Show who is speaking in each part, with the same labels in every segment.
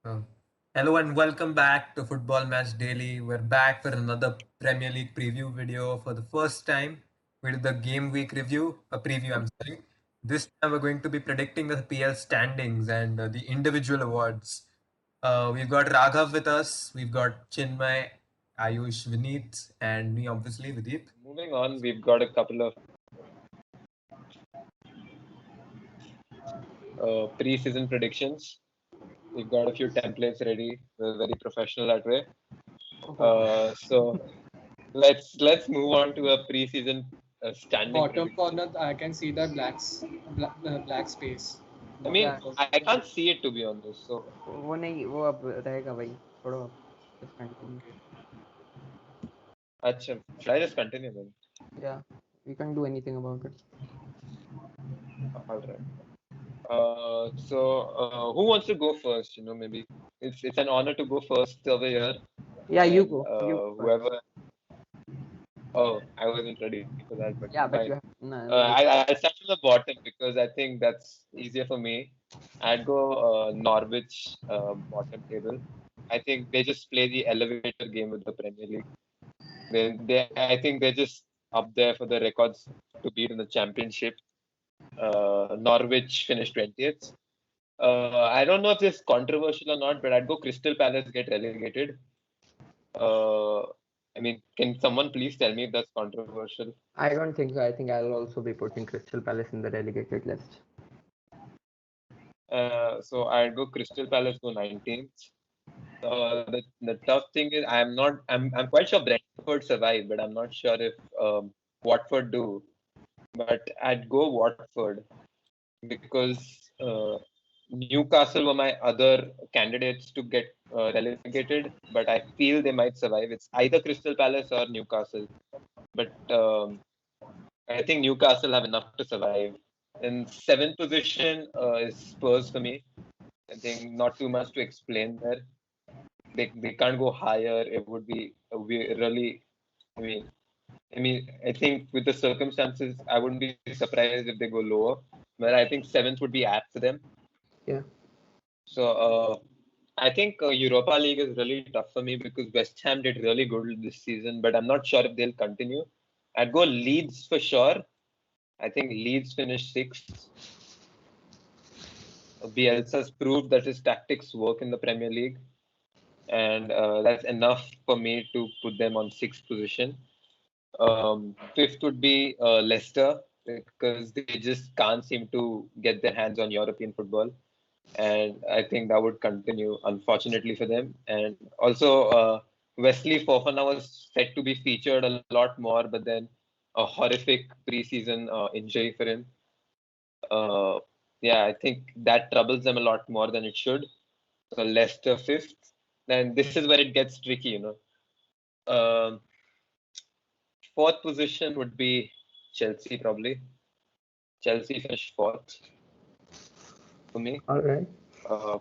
Speaker 1: Uh, Hello and welcome back to Football Match Daily. We're back for another Premier League preview video for the first time. We did the game week review, a preview, I'm sorry. This time we're going to be predicting the PL standings and the individual awards. We've got Raghav with us, we've got Chinmay, Ayush, Vineet, and me, obviously, Vidit.
Speaker 2: Moving on, we've got a couple of pre-season predictions. We've got a few templates ready. We're very professional that way. So let's move on to a pre-season standing
Speaker 3: Bottom
Speaker 2: prediction.
Speaker 3: corner, I can see the black space.
Speaker 2: I mean,
Speaker 4: Yeah,
Speaker 3: Bottom corner.
Speaker 2: I can't see it to be honest. So
Speaker 4: वो नहीं वो अब रहेगा भाई छोड़ो just continue.
Speaker 2: acha, should I just continue then?
Speaker 4: Yeah, we can't do anything about it.
Speaker 2: All right. Who wants to go first? Maybe it's an honor to go first over here.
Speaker 4: Yeah, you
Speaker 2: And
Speaker 4: go. You go first.
Speaker 2: whoever. Oh, I wasn't ready for that, but
Speaker 4: Yeah, but
Speaker 2: fine.
Speaker 4: you have like
Speaker 2: I'll start from the bottom because I think that's easier for me. I'd go Norwich bottom table. I think they just play the elevator game with the Premier League. I think they're just up there for the records to beat in the Championship. Norwich finished 20th. I don't know if this is controversial or not, but I'd go Crystal Palace get relegated. Uh, I mean, can someone please tell me if that's controversial?
Speaker 4: I don't think so. I think I'll also be putting Crystal Palace in the relegated list.
Speaker 2: So I'd go Crystal Palace go 19th. The tough thing is I'm quite sure Brentford survive, but I'm not sure if Watford do. But I'd go Watford because Newcastle were my other candidates to get relegated, but I feel they might survive. It's either Crystal Palace or Newcastle, but I think Newcastle have enough to survive. In seventh position is Spurs for me. I think not too much to explain there. They can't go higher. It would be really. I mean, I think with the circumstances, I wouldn't be surprised if they go lower. But I think seventh would be apt for them.
Speaker 4: Yeah.
Speaker 2: So I think Europa League is really tough for me because West Ham did really good this season, but I'm not sure if they'll continue. I'd go Leeds for sure. I think Leeds finished sixth. Bielsa's proved that his tactics work in the Premier League, and that's enough for me to put them on sixth position. Fifth would be Leicester because they just can't seem to get their hands on European football, and I think that would continue, unfortunately for them. And also, Wesley Fofana was set to be featured a lot more, but then a horrific preseason injury for him. Uh, yeah, I think that troubles them a lot more than it should. So Leicester fifth. And this is where it gets tricky. Um, Fourth position would be Chelsea, probably. Chelsea finished fourth for me.
Speaker 4: All right.
Speaker 2: Uh,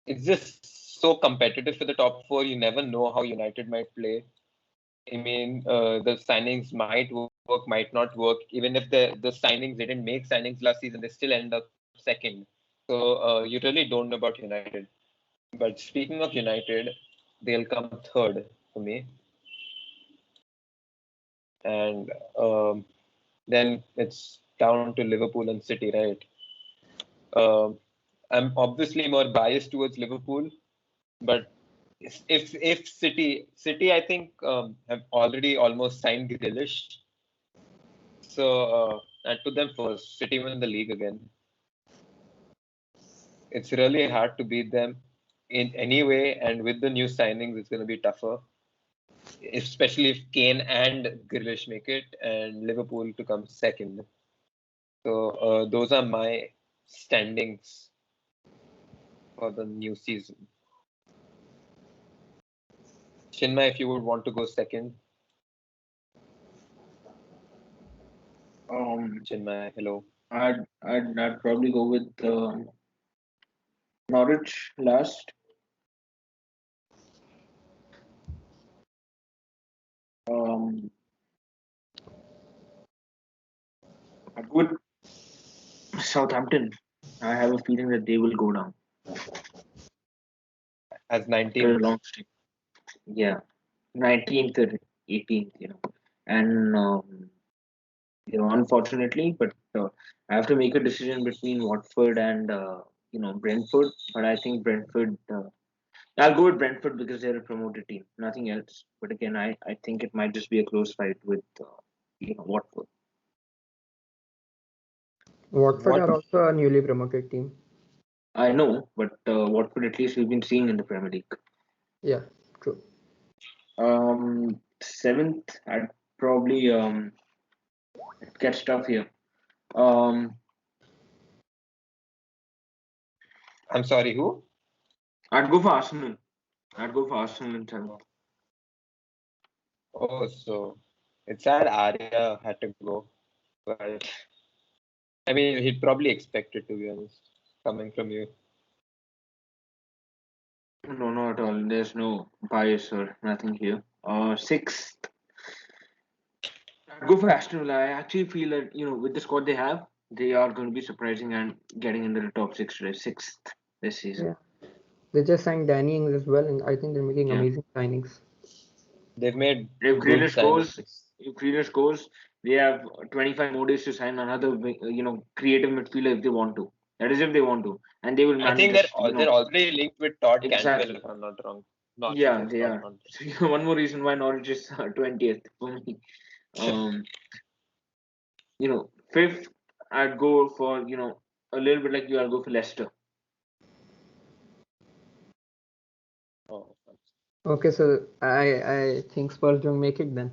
Speaker 2: it's just so competitive for the top four. You never know how United might play. I mean, the signings might work, might not work. Even if the signings they didn't make signings last season, they still end up second. So you really don't know about United. But speaking of United, they'll come third for me, and then it's down to Liverpool and City, right? Um I'm obviously more biased towards Liverpool, but if City, I think have already almost signed Grealish, so I put them first. City win the league again. It's really hard to beat them in any way, and with the new signings, it's going to be tougher, especially if Kane and Grealish make it, and Liverpool to come second. So those are my standings for the new season. Chinmay, if you would want to go second. Chinmay, hello.
Speaker 5: I'd probably go with Norwich last. Um, I'd go with Southampton. I have a feeling that they will go down
Speaker 2: as
Speaker 5: after a
Speaker 2: 19th.
Speaker 5: long streak. Yeah, 19th or 18th, and unfortunately, but I have to make a decision between Watford and Brentford. But I think Brentford. I'll go with Brentford because they're a promoted team, nothing else. But again, I think it might just be a close fight with Watford.
Speaker 4: Watford
Speaker 2: What
Speaker 4: are also a newly promoted team.
Speaker 5: I know, but Watford at least we've been seeing in the Premier League.
Speaker 4: Yeah, true.
Speaker 5: Seventh, I'd probably it gets tough here. Um,
Speaker 2: I'm sorry, who?
Speaker 5: I'd go for Arsenal. I'd go for Arsenal in seventh.
Speaker 2: Oh, so it's sad Arya had to go, but I mean, he'd probably expect it, to be honest, coming from you.
Speaker 5: No, not at all. There's no bias or nothing here. Sixth, I'd go for Aston Villa. I actually feel that with the squad they have, they are going to be surprising and getting into the top six today. Sixth this season.
Speaker 4: Yeah. They just signed Danny Ings as well, and I think they're making
Speaker 5: Yeah.
Speaker 4: amazing signings.
Speaker 2: They've made
Speaker 5: If
Speaker 2: good
Speaker 5: Grealish goes,
Speaker 2: signings.
Speaker 5: if Grealish goes, they have 25 more days to sign another, creative midfielder if they want to. That is if they want to, and they will
Speaker 2: I
Speaker 5: manage
Speaker 2: think they're
Speaker 5: just,
Speaker 2: they're already linked with Todd Cantwell,
Speaker 5: exactly.
Speaker 2: if I'm not wrong. Norwich
Speaker 5: Yeah,
Speaker 2: has
Speaker 5: they
Speaker 2: got
Speaker 5: are.
Speaker 2: one.
Speaker 5: So one more reason why Norwich is 20th for me. Um, Fifth, I'd go for a little bit like you. I'll go for Leicester.
Speaker 2: Oh,
Speaker 4: Okay, so I think Spurs don't make it then.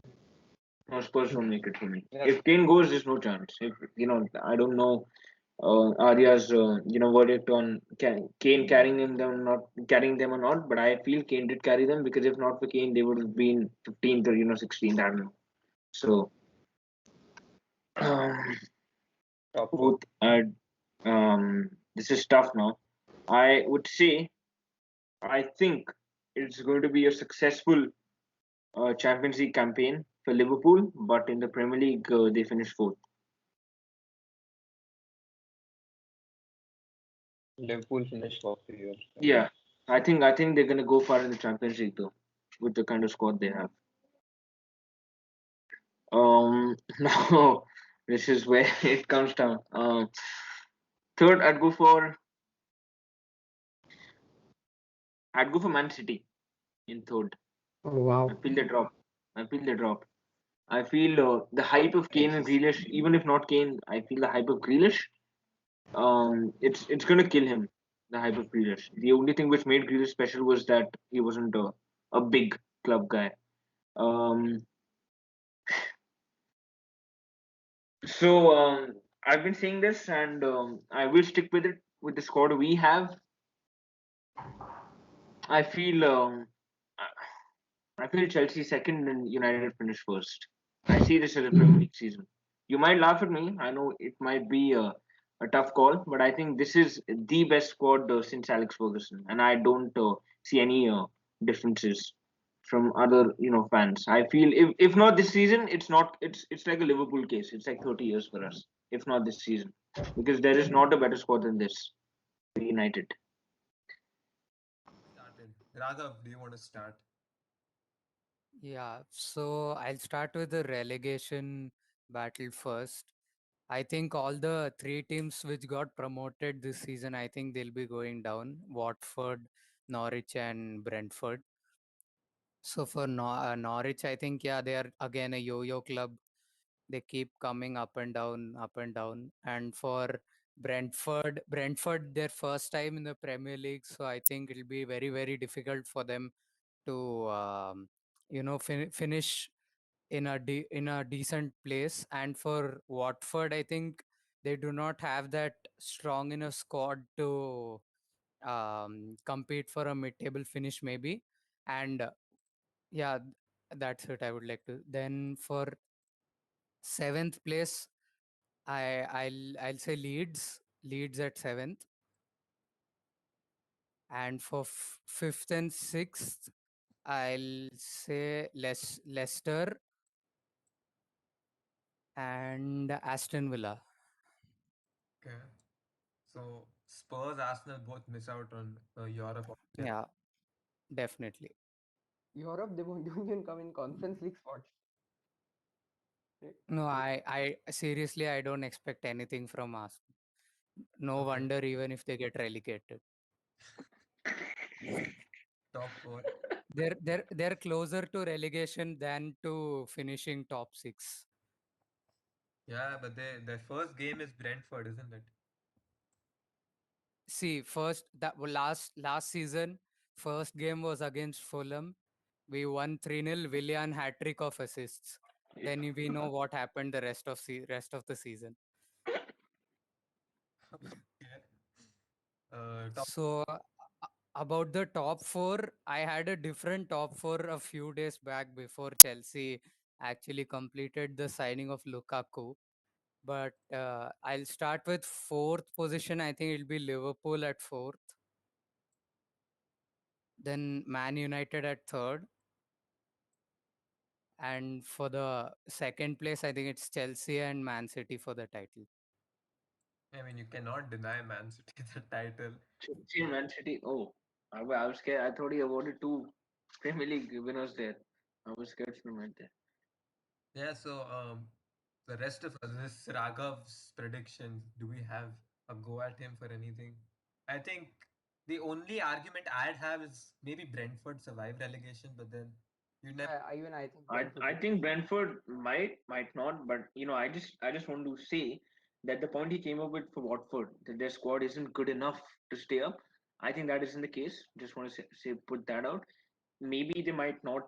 Speaker 5: No, Spurs don't make it for me.
Speaker 2: yeah.
Speaker 5: If Kane goes, there's no chance. If I don't know Arya's verdict on Kane carrying them or not, but I feel Kane did carry them because if not for Kane, they would have been 15th or 16th. I don't know. So um,
Speaker 2: Top four.
Speaker 5: both this is tough now. I would say I think it's going to be a successful Champions League campaign for Liverpool, but in the Premier League they finished fourth.
Speaker 2: Liverpool finished fourth the year.
Speaker 5: Yeah, I think they're gonna go far in the Champions League though, with the kind of squad they have. Now this is where it comes down. Third, I'd go for Man City in third.
Speaker 4: Oh wow.
Speaker 5: I feel they drop. I feel they drop. I feel the hype of Kane and
Speaker 2: Interesting.
Speaker 5: Grealish, even if not Kane, I feel the hype of Grealish. It's gonna kill him. The hype of Grealish. The only thing which made Grealish special was that he wasn't a big club guy. Um, so I've been saying this, and I will stick with it with the squad we have. I feel I feel Chelsea second and United finish first. I see this as a Premier League season. You might laugh at me. I know it might be a tough call, but I think this is the best squad since Alex Ferguson, and I don't see any differences from other fans. I feel if not this season, it's like a Liverpool case. It's like 30 years for us. If not this season, because there is not a better squad than this. United.
Speaker 1: Started. Raghav, do you want to start?
Speaker 6: Yeah, so I'll start with the relegation battle first. I think all the three teams which got promoted this season, I think they'll be going down: Watford, Norwich, and Brentford. So for Norwich, I think, yeah, they are again a yo-yo club. They keep coming up and down, up and down. And for Brentford, their first time in the Premier League, so I think it'll be very, very difficult for them to, finish in a decent place. And for Watford, I think they do not have that strong enough squad to compete for a mid-table finish, maybe. And yeah, that's it. I would like to. Then for seventh place, I'll say Leeds at seventh, and for fifth and sixth, I'll say Leicester and Aston Villa.
Speaker 1: Okay. So Spurs, Arsenal both miss out on Europe.
Speaker 6: Yeah, definitely.
Speaker 4: Europe, they won't even come in Conference League spots. Right?
Speaker 6: No, I seriously, I don't expect anything from Arsenal. No
Speaker 1: Okay.
Speaker 6: wonder even if they get relegated.
Speaker 1: Top four.
Speaker 6: They're closer to relegation than to finishing top 6.
Speaker 1: Yeah, but their first game is Brentford, isn't it?
Speaker 6: See, last season, first game was against Fulham. We won 3-0, Willian hat trick of assists. Then we know what happened the rest of the season.
Speaker 1: Yeah. Top
Speaker 6: So about the top 4, I had a different top 4 a few days back before Chelsea actually completed the signing of Lukaku. But I'll start with 4th position. I think it'll be Liverpool at 4th. Then Man United at 3rd. And for the 2nd place, I think it's Chelsea and Man City for the title.
Speaker 1: I mean, you cannot deny Man City the title.
Speaker 5: Chelsea and Man City. Oh, I was scared. I thought he awarded 2 Premier League winners there. I was scared for a minute there.
Speaker 1: Yeah, so the rest of us, this Raghav's predictions, do we have a go at him for anything? I think the only argument I'd have is maybe Brentford survive relegation, but then you never.
Speaker 4: I think
Speaker 5: I
Speaker 4: Brentford
Speaker 5: think Brentford might not, but I just want to say that the point he came up with for Watford, that their squad isn't good enough to stay up. I think that isn't the case. Just want to say put that out. Maybe they might not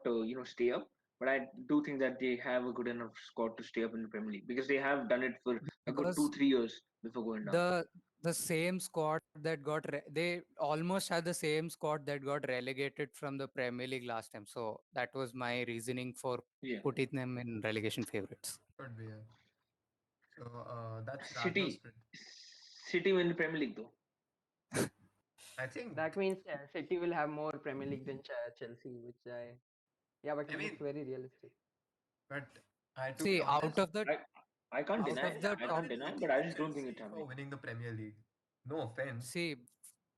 Speaker 5: stay up, but I do think that they have a good enough squad to stay up in the Premier League because they have done it for a good
Speaker 6: Because
Speaker 5: 2-3 years before going down.
Speaker 6: the same squad that they almost had the same squad that got relegated from the Premier League last time. So that was my reasoning for
Speaker 5: Yeah,
Speaker 6: putting them in relegation favorites.
Speaker 1: Could be. So that's Raghav's.
Speaker 5: City City win the Premier League though.
Speaker 1: I think.
Speaker 4: that means City will have more Premier League than Chelsea, which but
Speaker 1: I
Speaker 4: it looks
Speaker 1: mean,
Speaker 4: very realistic.
Speaker 1: but to be
Speaker 6: See,
Speaker 1: honest,
Speaker 5: I can't
Speaker 6: Out
Speaker 5: deny.
Speaker 6: of the
Speaker 5: I
Speaker 6: top
Speaker 5: can't
Speaker 1: everyone's
Speaker 5: deny,
Speaker 1: looking
Speaker 5: but I
Speaker 1: at
Speaker 5: just don't think it's
Speaker 1: Chelsea for
Speaker 5: happening.
Speaker 1: winning the Premier League. No offense.
Speaker 6: See,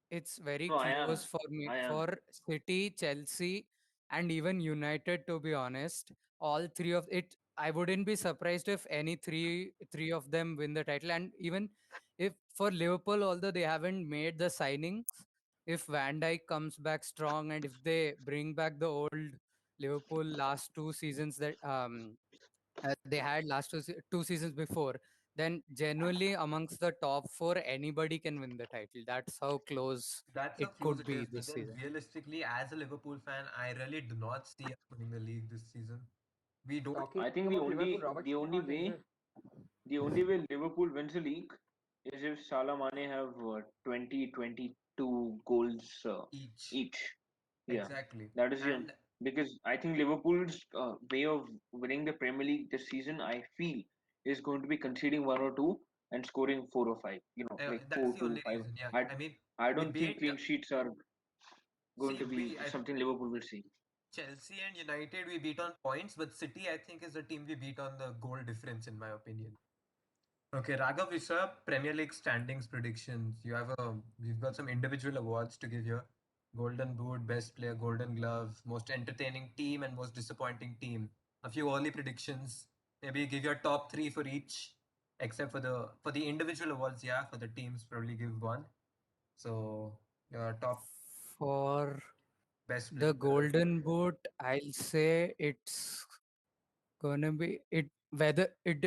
Speaker 6: it's very
Speaker 5: No, I am.
Speaker 6: close for me.
Speaker 5: I am.
Speaker 6: For City, Chelsea, and even United, to be honest, all three of it, I wouldn't be surprised if any three of them win the title. And even if for Liverpool, although they haven't made the signings, if Van Dijk comes back strong and if they bring back the old Liverpool last 2 seasons that they had last 2 seasons before, then genuinely amongst the top 4, anybody can win the title. That's how close
Speaker 1: That's how
Speaker 6: it
Speaker 1: close
Speaker 6: could
Speaker 1: it
Speaker 6: be
Speaker 1: is. But
Speaker 6: this
Speaker 1: then,
Speaker 6: season.
Speaker 1: realistically, as a Liverpool fan, I really do not see us winning the league this season. We don't.
Speaker 4: Talking
Speaker 5: I think
Speaker 4: about Liverpool, Robert still not injured.
Speaker 5: the only way Liverpool wins the league is if Salah Mane have 20, 22 goals
Speaker 1: Each.
Speaker 5: each. Yeah,
Speaker 1: Exactly.
Speaker 5: that is
Speaker 1: And
Speaker 5: because I think Liverpool's way of winning the Premier League this season, I feel, is going to be conceding 1 or 2 and scoring 4 or 5. Like
Speaker 1: that's
Speaker 5: four,
Speaker 1: the
Speaker 5: two,
Speaker 1: only
Speaker 5: five.
Speaker 1: reason. Yeah.
Speaker 5: I
Speaker 1: I mean,
Speaker 5: I
Speaker 1: we
Speaker 5: don't think
Speaker 1: beat.
Speaker 5: clean sheets are going
Speaker 1: See,
Speaker 5: to be something Liverpool will see.
Speaker 1: Chelsea and United we beat on points, but City I think is the team we beat on the goal difference, in my opinion. Okay, Raghav, we saw Premier League standings predictions. We've got some individual awards to give here. Golden Boot, Best Player, Golden Glove, Most Entertaining Team, and Most Disappointing Team. A few early predictions. Maybe give your top three for each, except for the individual awards. Yeah, for the teams, probably give one. So your top
Speaker 6: For
Speaker 1: best
Speaker 6: the
Speaker 1: player.
Speaker 6: Golden Boot, I'll say it's gonna be it. Whether it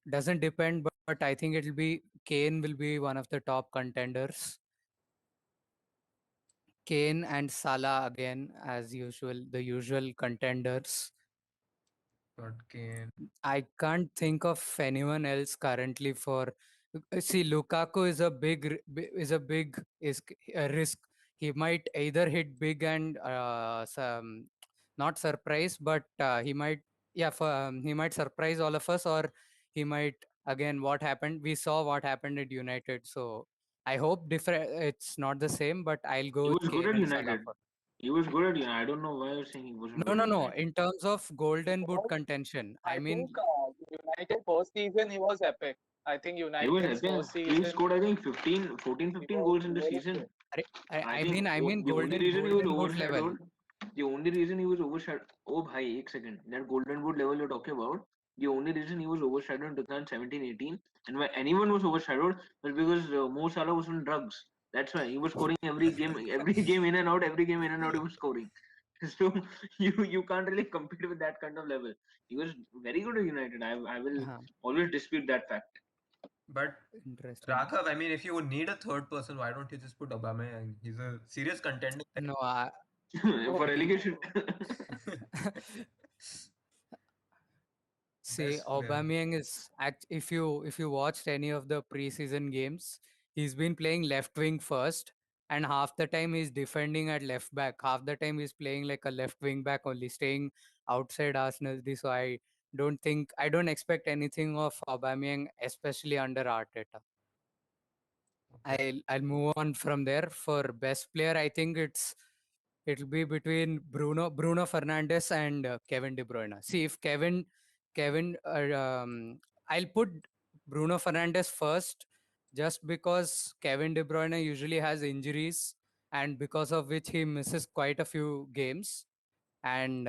Speaker 6: doesn't depend, but I think it'll be Kane will be one of the top contenders. Kane and Salah again, as usual, the usual contenders.
Speaker 1: Got Kane.
Speaker 6: I can't think of anyone else currently for. See, Lukaku is a is a risk. He might either hit big and not surprise, but he might surprise all of us, or he might again what happened. We saw what happened at United, so I hope different. It's not the same, but I'll go
Speaker 5: He
Speaker 6: with
Speaker 5: was good
Speaker 6: Kane
Speaker 5: at
Speaker 6: and Salah
Speaker 5: United.
Speaker 6: for.
Speaker 5: He was good at United. I don't know why you're saying he wasn't
Speaker 6: No,
Speaker 5: good
Speaker 6: no,
Speaker 5: at
Speaker 6: no.
Speaker 5: United.
Speaker 6: In terms of Golden Boot contention, I
Speaker 3: I
Speaker 6: mean,
Speaker 3: think United first season he was epic. I think
Speaker 5: He was
Speaker 3: United's
Speaker 5: helping.
Speaker 3: first
Speaker 5: He
Speaker 3: season.
Speaker 5: scored, I think, 15, 14, 15 goals in the season. I think
Speaker 6: I mean
Speaker 5: the only reason he was
Speaker 6: golden boot level.
Speaker 5: overshadowed, the only reason he was overshadowed. Oh, bhai, एक second. That golden boot level you're talking about, the only reason he was overshadowed in 2017-18, and why anyone was overshadowed was because Mo Salah was on drugs. That's why he was scoring every game in and out, every game in and out he was scoring. So you can't really compete with that kind of level. He was very good at United. I will
Speaker 6: Uh-huh.
Speaker 5: always dispute that fact.
Speaker 1: But
Speaker 6: Interesting.
Speaker 1: Raghav, I mean, if you need a third person, why don't you just put Aubameyang? He's a serious contender.
Speaker 6: No,
Speaker 5: For relegation.
Speaker 6: see,
Speaker 1: Best player.
Speaker 6: Aubameyang is if you watched any of the preseason games, he's been playing left wing first, and half the time he's defending at left back. Half the time he's playing like a left wing back only, staying outside Arsenal. So I don't expect anything of Aubameyang, especially under Arteta.
Speaker 1: Okay.
Speaker 6: I'll move on from there. For best player, I think it'll be between Bruno Fernandes and Kevin De Bruyne. See if Kevin I'll put Bruno Fernandes first, just because Kevin De Bruyne usually has injuries, and because of which he misses quite a few games. And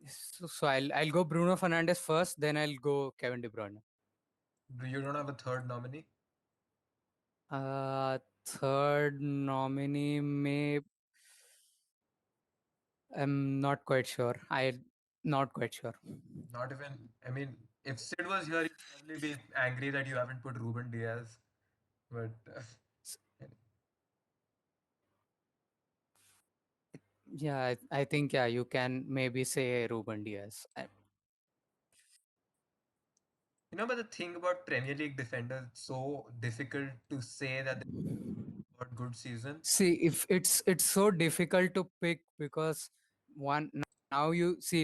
Speaker 6: so I'll go Bruno Fernandes first, then I'll go Kevin De Bruyne.
Speaker 1: You don't have a third nominee?
Speaker 6: Third nominee may I'm not quite sure. Not quite sure.
Speaker 1: Not even. I mean, if Sid was here, he'd probably be angry that you haven't put Ruben Diaz. But
Speaker 6: Yeah, I think you can maybe say Ruben Diaz.
Speaker 1: but the thing about Premier League defenders, it's so difficult to say that they got good season.
Speaker 6: See, if it's so difficult to pick because one now you see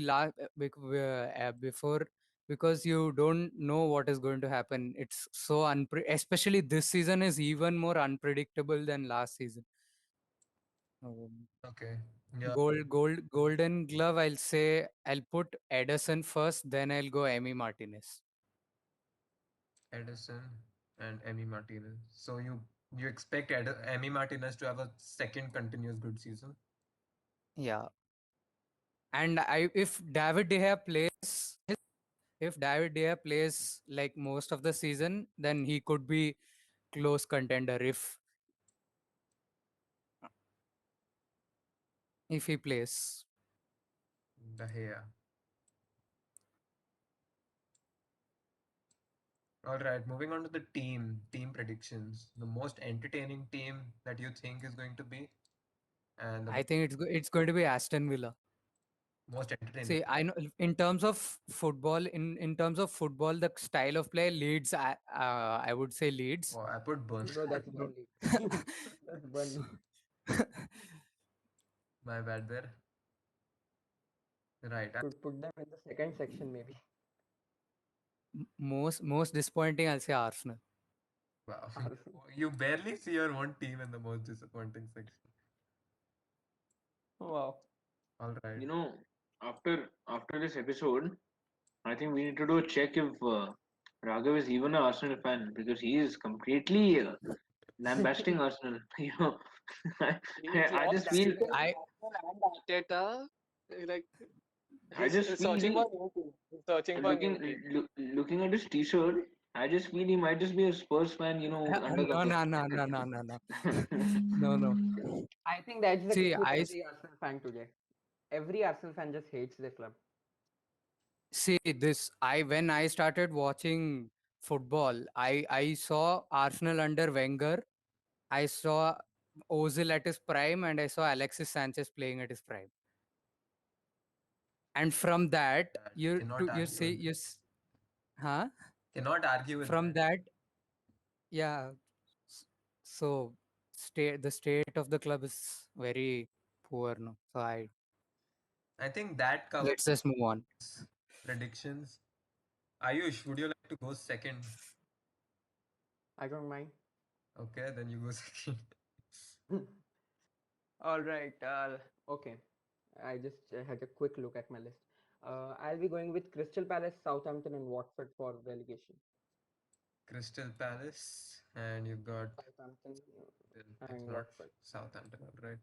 Speaker 6: before, because you don't know what is going to happen. It's so especially this season is even more unpredictable than last season.
Speaker 1: Okay. Yeah.
Speaker 6: Golden glove. I'll say I'll put Edison first, then I'll go Emi Martinez.
Speaker 1: Edison and Emi Martinez. So you expect Emi Martinez to have a second continuous good season?
Speaker 6: Yeah, and if David De Gea plays like most of the season, then he could be close contender if he plays.
Speaker 1: De Gea. All right, moving on to the team predictions. The most entertaining team that you think is going to be, and the
Speaker 6: I think it's going to be Aston Villa.
Speaker 1: most entertaining.
Speaker 6: See, I know in terms of football, the style of play leads. I would say leads.
Speaker 1: Oh, I put Burnley.
Speaker 4: Bro, that's Burnley. That's Burnley.
Speaker 1: My bad there. Right.
Speaker 4: Could put them in the second section maybe.
Speaker 6: Most disappointing, I'll say Arsenal.
Speaker 1: Wow.
Speaker 4: Arsenal.
Speaker 1: You barely see your own team in the most disappointing section.
Speaker 4: Wow.
Speaker 1: All right.
Speaker 5: You know, after this episode, I think we need to do a check if Raghav is even an Arsenal fan, because he is completely lambasting Arsenal. You know, I, I just feel
Speaker 6: I
Speaker 3: And Arteta, like
Speaker 5: I
Speaker 3: he's
Speaker 5: just
Speaker 3: searching
Speaker 5: feel
Speaker 3: for new team. He's searching for new team.
Speaker 5: looking at his T-shirt. I just feel he might just be a Spurs fan. You know, undercover.
Speaker 6: no.
Speaker 4: I think that's the
Speaker 6: See,
Speaker 4: case with every Arsenal fan today. Every Arsenal fan just hates the club.
Speaker 6: see this. When I started watching football, I saw Arsenal under Wenger. I saw Ozil at his prime, and I saw Alexis Sanchez playing at his prime. And from that,
Speaker 1: Cannot argue with
Speaker 6: huh?
Speaker 1: Cannot argue with
Speaker 6: From
Speaker 1: that.
Speaker 6: that, yeah. So the state of the club is very poor now. So
Speaker 1: I think that covers
Speaker 6: let's just move on.
Speaker 1: predictions. Ayush, would you like to go second?
Speaker 4: I don't mind.
Speaker 1: Okay, then you go second.
Speaker 4: All right. Okay. I just had a quick look at my list. I'll be going with Crystal Palace, Southampton, and Watford for relegation.
Speaker 1: Crystal Palace, and you've got
Speaker 4: Southampton
Speaker 1: it's
Speaker 4: and
Speaker 1: not
Speaker 4: Watford.
Speaker 1: Southampton, right?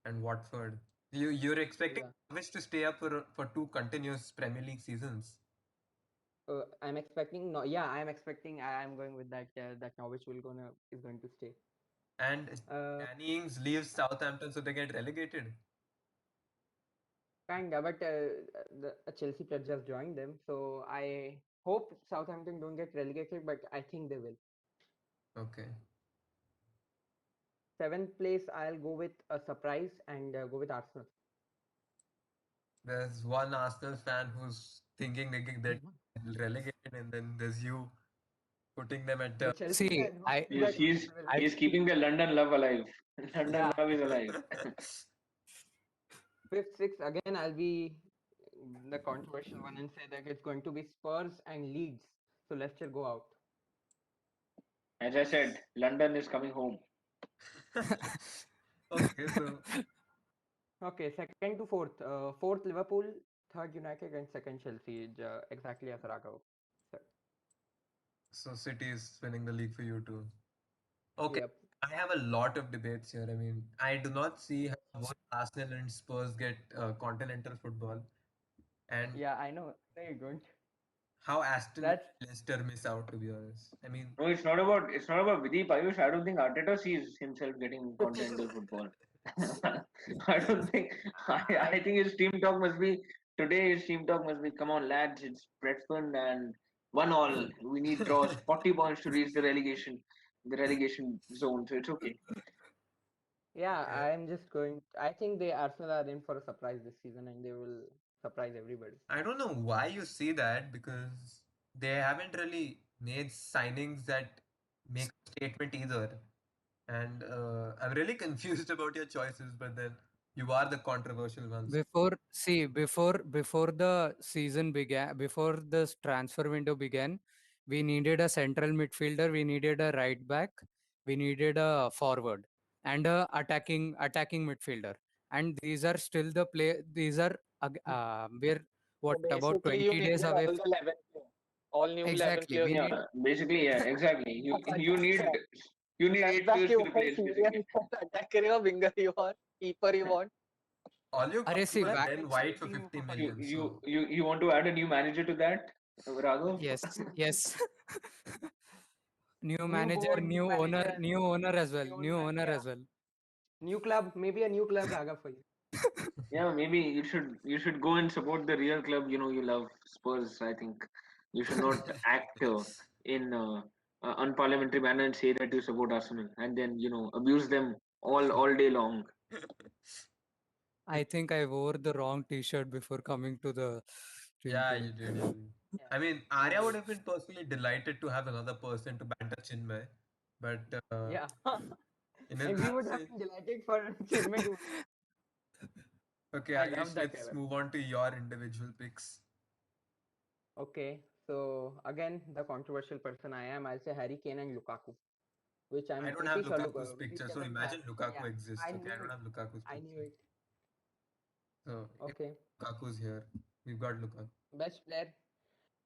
Speaker 1: And Watford. You're expecting
Speaker 4: Yeah.
Speaker 1: Norwich to stay up for two continuous Premier League seasons,
Speaker 4: I'm expecting no. Yeah, I'm expecting. I'm going with that. That Norwich is going to stay.
Speaker 1: and Danny Ings leaves Southampton, so they get relegated.
Speaker 4: Kinda, but the a Chelsea player just joined them, so I hope Southampton don't get relegated, but I think they will.
Speaker 1: Okay.
Speaker 4: Seventh place, I'll go with a surprise and go with Arsenal.
Speaker 1: There's one Arsenal fan who's thinking they get relegated, and then there's you putting them at
Speaker 4: The Chelsea
Speaker 6: See,
Speaker 4: fan who
Speaker 6: I
Speaker 4: thinks
Speaker 5: Yes,
Speaker 4: that
Speaker 5: he's
Speaker 4: they will
Speaker 6: I
Speaker 5: he's
Speaker 4: get
Speaker 5: keeping the London love alive. London
Speaker 4: yeah.
Speaker 5: love is alive.
Speaker 4: Fifth, sixth, again, I'll be the controversial one and say that it's going to be Spurs and Leeds. So Leicester go out.
Speaker 5: As I said, London is coming home.
Speaker 1: Okay, so
Speaker 4: Okay, second to fourth. Fourth Liverpool, third United, and second Chelsea. Exactly as Raghav said.
Speaker 1: City is winning the league for you too. Okay,
Speaker 4: Yep.
Speaker 1: I have a lot of debates here. I mean, I do not see how both Arsenal and Spurs get continental football, and
Speaker 4: Yeah, I know. No, you don't.
Speaker 1: how Aston Villa
Speaker 4: That's
Speaker 1: and Leicester miss out. To be honest, I mean,
Speaker 5: No, it's not about Vidhi Payush. I don't think Arteta sees himself getting continental football. I don't think. I think his team talk must be today. His team talk must be, come on lads, it's Preston and 1-1. We need draws, 40 points to reach the relegation zone. So it's okay.
Speaker 4: yeah.
Speaker 1: yeah,
Speaker 4: I'm just going. I think the Arsenal are in for a surprise this season, and they will surprise everybody.
Speaker 1: I don't know why you see that because they haven't really made signings that make a statement either. And I'm really confused about your choices, but then you are the controversial ones.
Speaker 6: before the season began, before the transfer window began, we needed a central midfielder, we needed a right back, we needed a forward, and a attacking midfielder. And these are still the play. These are we're what
Speaker 7: So
Speaker 6: about
Speaker 7: basically,
Speaker 6: 20
Speaker 7: you
Speaker 6: days
Speaker 7: needed
Speaker 6: away?
Speaker 7: all the 11 players, all new 11
Speaker 6: Exactly.
Speaker 7: players.
Speaker 6: We
Speaker 5: Yeah,
Speaker 6: need
Speaker 5: basically, yeah, exactly. You need
Speaker 7: Left
Speaker 5: 8
Speaker 7: back
Speaker 5: players
Speaker 7: you
Speaker 5: to
Speaker 7: want,
Speaker 5: replace
Speaker 7: CDM
Speaker 5: basically.
Speaker 7: you want, attacker you want, winger you want, keeper you want.
Speaker 1: All you
Speaker 6: Arey,
Speaker 1: got
Speaker 6: see,
Speaker 1: was
Speaker 6: back,
Speaker 1: Ben White for 50 million. So
Speaker 5: You want to add a new manager to that, Raghav?
Speaker 6: yes. New
Speaker 4: New
Speaker 6: manager,
Speaker 4: board, new manager,
Speaker 6: new owner as well,
Speaker 4: new
Speaker 6: new
Speaker 4: owner.
Speaker 6: owner
Speaker 4: Yeah,
Speaker 6: as well.
Speaker 4: new club. Maybe a new club, Raga for you.
Speaker 5: Yeah, maybe you should go and support the real club. You know you love Spurs. I think you should not act in unparliamentary manner and say that you support Arsenal and then abuse them all day long.
Speaker 6: I think I wore the wrong T-shirt before coming to the stream
Speaker 1: yeah,
Speaker 6: today.
Speaker 1: you did. You did.
Speaker 4: Yeah,
Speaker 1: I mean,
Speaker 4: you
Speaker 1: Arya would
Speaker 4: did.
Speaker 1: have been personally delighted to have another person to banter Chinmay, but
Speaker 4: Yeah,
Speaker 1: in his
Speaker 4: and we would have
Speaker 1: absence,
Speaker 4: been delighted for Chinmay to.
Speaker 1: okay,
Speaker 4: I love
Speaker 1: Ayush,
Speaker 4: that
Speaker 1: let's
Speaker 4: character.
Speaker 1: move on to your individual picks.
Speaker 4: Okay, so again, the controversial person I am, I'll say Harry Kane and Lukaku, which
Speaker 1: I
Speaker 4: I'm
Speaker 1: don't have
Speaker 4: pretty sure
Speaker 1: Lukaku's
Speaker 4: Which
Speaker 1: picture, so
Speaker 4: seven fan.
Speaker 1: imagine Lukaku
Speaker 4: Yeah,
Speaker 1: exists.
Speaker 4: I
Speaker 1: Okay, I
Speaker 4: knew
Speaker 1: don't
Speaker 4: it.
Speaker 1: have Lukaku's
Speaker 4: I knew
Speaker 1: picture.
Speaker 4: it.
Speaker 1: So if
Speaker 4: Okay,
Speaker 1: Lukaku's here, we've got Lukaku.
Speaker 4: best player.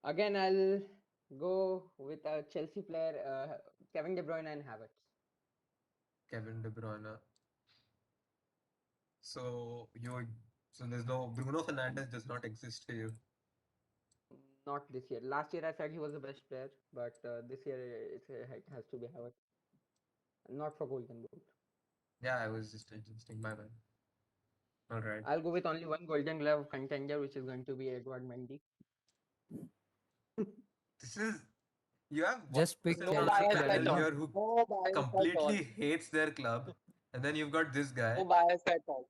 Speaker 4: Again, I'll go with a Chelsea player, Kevin De Bruyne and Havertz.
Speaker 1: Kevin De Bruyne. So so there's no Bruno Fernandes does not exist for you.
Speaker 4: Not this year. Last year I said he was the best player, but this year it has to be Havertz. Not for Golden Boot.
Speaker 1: Yeah, I was just adjusting my mind. All right.
Speaker 4: I'll go with only one Golden Glove contender, which is going to be Edward Mendy.
Speaker 1: This is you have one
Speaker 6: Just pick
Speaker 1: person
Speaker 7: No
Speaker 1: on
Speaker 6: Chelsea
Speaker 1: our
Speaker 7: bias
Speaker 6: and
Speaker 7: at
Speaker 1: panel
Speaker 7: all.
Speaker 6: win.
Speaker 1: here who
Speaker 7: No bias at all.
Speaker 1: completely hates their club, and then you've got this guy.
Speaker 7: No bias at all.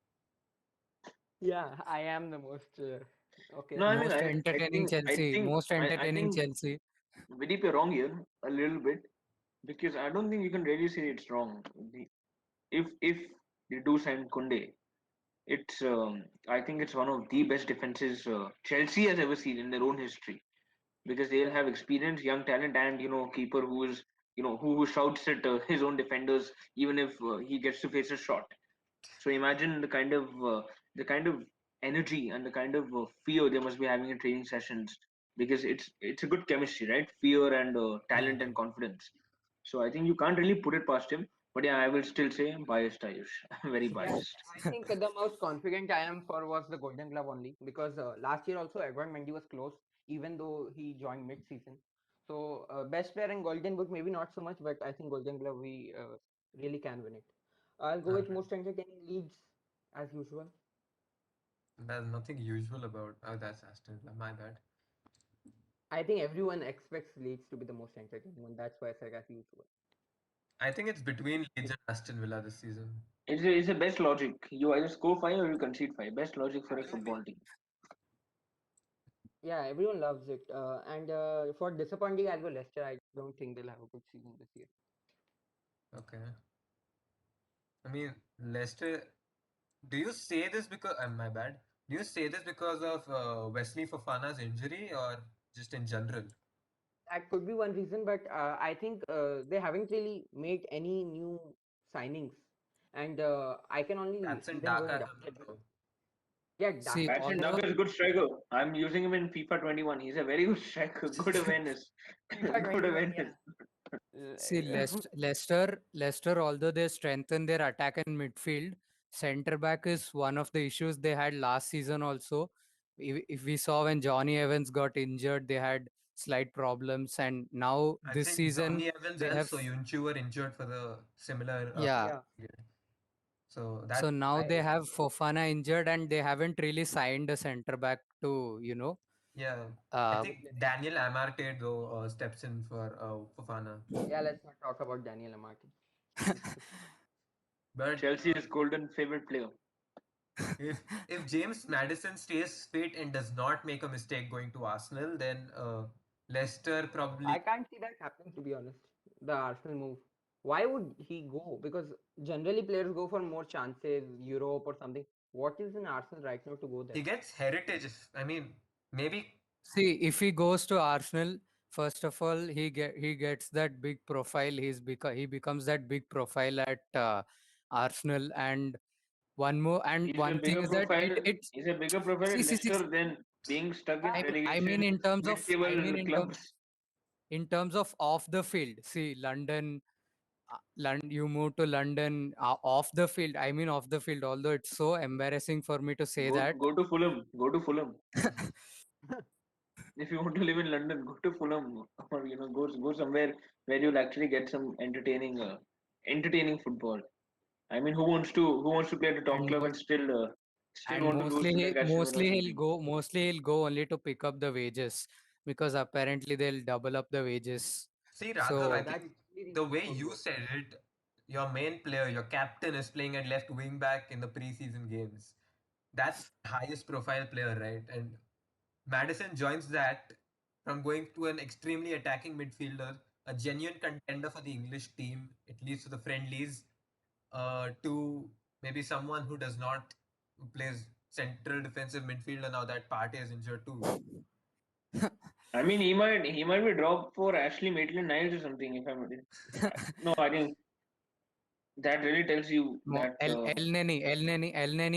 Speaker 4: Yeah, I am the most. Okay.
Speaker 5: No, I mean
Speaker 6: Most entertaining Chelsea. Most
Speaker 5: I
Speaker 6: entertaining
Speaker 5: think
Speaker 6: Chelsea.
Speaker 5: Vidip, you're wrong here a little bit because I don't think you can really say it's wrong. If they do sign Kunde, it's I think it's one of the best defenses Chelsea has ever seen in their own history because they'll
Speaker 4: Yeah.
Speaker 5: have experience, young talent, and keeper who is who shouts at his own defenders even if he gets to face a shot. So imagine the kind of energy and the kind of fear they must be having in training sessions because it's a good chemistry, right? Fear and talent and confidence. So I think you can't really put it past him. But yeah, I will still say biased Ayush. Very
Speaker 4: Yeah,
Speaker 5: biased.
Speaker 4: I think the most confident I am for was the Golden Glove only because last year also Edward Mendy was close, even though he joined mid-season. So best player in Golden Boot maybe not so much, but I think Golden Glove we really can win it. I'll go with
Speaker 1: Okay.
Speaker 4: most entertaining leads as usual.
Speaker 1: There's nothing usual about. Oh, that's Aston Villa. My bad.
Speaker 4: I think everyone expects Leeds to be the most entertaining one. That's why I said as usual.
Speaker 1: I think it's between Leeds and Aston Villa this season.
Speaker 5: It's a best logic. You either score five or you concede five. Best logic for a football team.
Speaker 4: Yeah, everyone loves it. And for disappointing, I'll go Leicester. I don't think they'll have a good season this year.
Speaker 1: Okay. I mean, Leicester. Do you say this because? My bad. Do you say this because of Wesley Fofana's injury or just in general?
Speaker 4: That could be one reason, but I think they haven't really made any new signings, and I can only
Speaker 1: That's
Speaker 4: see
Speaker 1: in
Speaker 4: them going
Speaker 1: Dhaka,
Speaker 4: downhill.
Speaker 1: though.
Speaker 4: Yeah,
Speaker 6: See,
Speaker 4: Daka.
Speaker 5: Patson
Speaker 6: although
Speaker 5: Daka is a good striker. I'm using him in FIFA 21. He's a very good striker. Good awareness.
Speaker 4: FIFA
Speaker 5: Good
Speaker 4: 21,
Speaker 5: awareness.
Speaker 4: yeah.
Speaker 6: See, Leicester, although they strengthen their attack and midfield, centre back is one of the issues they had last season also. If we saw when Johnny Evans got injured, they had slight problems, and now
Speaker 1: I
Speaker 6: this
Speaker 1: think
Speaker 6: season
Speaker 1: Johnny Evans
Speaker 6: they
Speaker 1: and
Speaker 6: have,
Speaker 1: Soyuncu were injured for the similar
Speaker 6: yeah.
Speaker 4: Yeah,
Speaker 1: period. So
Speaker 6: So
Speaker 1: that
Speaker 6: now they
Speaker 4: I
Speaker 6: have Fofana injured, and they haven't really signed a centre back to,
Speaker 1: yeah, I
Speaker 6: uh,
Speaker 1: think Daniel Amartey though steps in for Fofana.
Speaker 4: yeah. Let's not talk about Daniel Amati.
Speaker 1: But
Speaker 5: Chelsea is golden favorite player.
Speaker 1: if James Madison stays fit and does not make a mistake going to Arsenal, then Leicester probably.
Speaker 4: I can't see that happening, to be honest. The Arsenal move. Why would he go? Because generally players go for more chances, Europe or something. What is in Arsenal right now to go there?
Speaker 1: He gets heritage. I mean, maybe.
Speaker 6: see, if he goes to Arsenal, first of all, he gets that big profile. He becomes that big profile at Arsenal, and
Speaker 5: He's a
Speaker 6: one thing
Speaker 5: bigger
Speaker 6: is that
Speaker 5: profile.
Speaker 6: it's
Speaker 5: He's a bigger profile
Speaker 6: see,
Speaker 5: at
Speaker 6: see, see,
Speaker 5: Leicester than being stuck in
Speaker 4: Yeah,
Speaker 6: I mean
Speaker 5: relegation
Speaker 6: in terms of
Speaker 5: mid-table clubs.
Speaker 6: in terms of off the field. See, London, you move to London off the field. I mean off the field. Although it's so embarrassing for me to say that.
Speaker 5: Go to Fulham. Go to Fulham. If you want to live in London, go to Fulham, or go somewhere where you'll actually get some entertaining football. I mean, who wants to play at the top
Speaker 6: and
Speaker 5: club and still want to lose to like Aston Villa or something?
Speaker 6: mostly he'll go only to pick up the wages because apparently they'll double up the wages.
Speaker 1: See, Raghav, I
Speaker 4: yeah,
Speaker 6: So
Speaker 4: that's
Speaker 1: think
Speaker 4: really
Speaker 1: the way
Speaker 4: how it
Speaker 1: you
Speaker 4: works.
Speaker 1: said it, your main player, your captain is playing at left wing back in the preseason games. That's highest profile player, right? And Madison joins that from going to an extremely attacking midfielder, a genuine contender for the English team, at least for the friendlies, to maybe someone who does not who plays central defensive midfielder now that Partey is injured too.
Speaker 5: I mean, he might be dropped for Ashley Maitland-Niles or something. If I'm no, I think that really tells you that.
Speaker 6: El Neni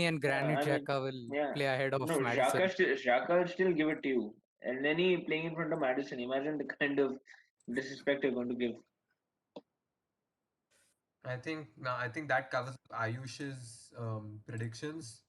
Speaker 6: and
Speaker 5: Yeah,
Speaker 6: Granit
Speaker 5: I mean,
Speaker 6: Xhaka will
Speaker 5: yeah.
Speaker 6: play ahead of
Speaker 5: No,
Speaker 6: Madison.
Speaker 5: Xhaka will still give it to you. And then he playing in front of Madison. Imagine the kind of disrespect you're going to give.
Speaker 1: I think that covers Ayush's predictions.